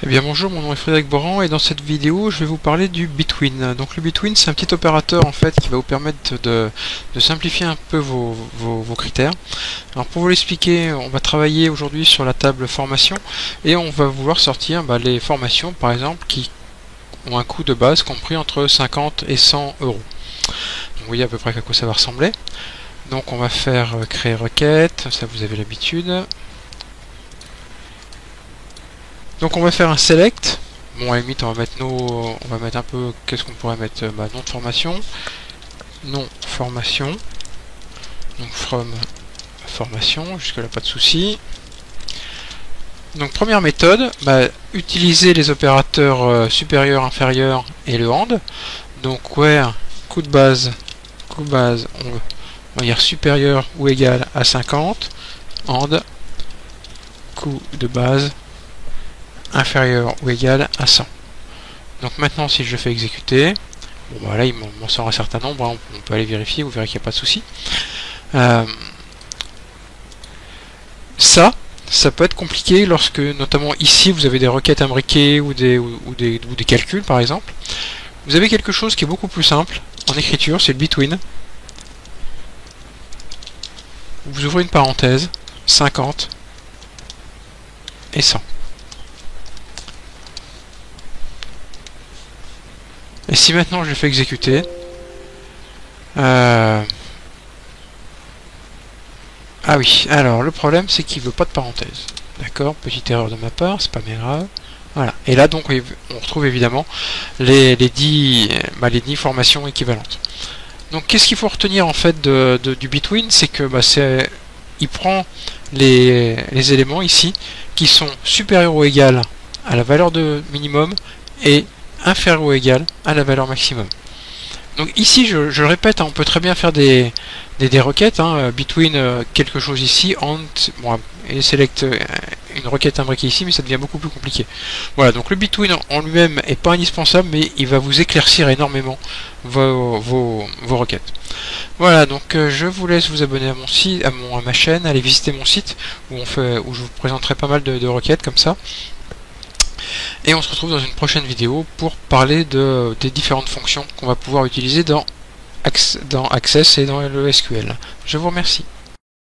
Eh bien bonjour, mon nom est Frédéric Boran et dans cette vidéo je vais vous parler du Between. Donc le Between, c'est un petit opérateur en fait qui va vous permettre de simplifier un peu vos critères. Alors pour vous l'expliquer, on va travailler aujourd'hui sur la table formation et on va vouloir sortir les formations par exemple qui ont un coût de base compris entre 50 et 100 euros. Donc vous voyez à peu près à quoi ça va ressembler. Donc on va faire créer requête, ça vous avez l'habitude. Donc on va faire un select. Bon, à la limite on va mettre un peu, qu'est-ce qu'on pourrait mettre, nom de formation, nom formation, donc from formation, jusque là pas de souci. Donc première méthode, utiliser les opérateurs supérieur, inférieur et le AND. Donc where coût de base, on va dire supérieur ou égal à 50, AND coût de base inférieur ou égal à 100. Donc maintenant si je fais exécuter, bon là il m'en sort un certain nombre, hein, on peut aller vérifier, vous verrez qu'il n'y a pas de souci. Ça peut être compliqué lorsque notamment ici vous avez des requêtes imbriquées ou des calculs par exemple. Vous avez quelque chose qui est beaucoup plus simple en écriture, c'est le between. Vous ouvrez une parenthèse, 50 et 100. Et si maintenant je le fais exécuter, ah oui, alors le problème c'est qu'il veut pas de parenthèse. D'accord, petite erreur de ma part, c'est pas bien grave. Voilà, et là donc on retrouve évidemment les 10 formations équivalentes. Donc qu'est-ce qu'il faut retenir en fait du Between, c'est que il prend les éléments ici qui sont supérieurs ou égal à la valeur de minimum et inférieur ou égal à la valeur maximum. Donc ici, je le répète, on peut très bien faire des requêtes, between quelque chose ici, et select une requête imbriquée ici, mais ça devient beaucoup plus compliqué. Voilà, donc le between en lui-même n'est pas indispensable, mais il va vous éclaircir énormément vos requêtes. Voilà, donc je vous laisse vous abonner à mon site, à ma chaîne, allez visiter mon site où je vous présenterai pas mal de requêtes comme ça. Et on se retrouve dans une prochaine vidéo pour parler des différentes fonctions qu'on va pouvoir utiliser dans Access et dans le SQL. Je vous remercie.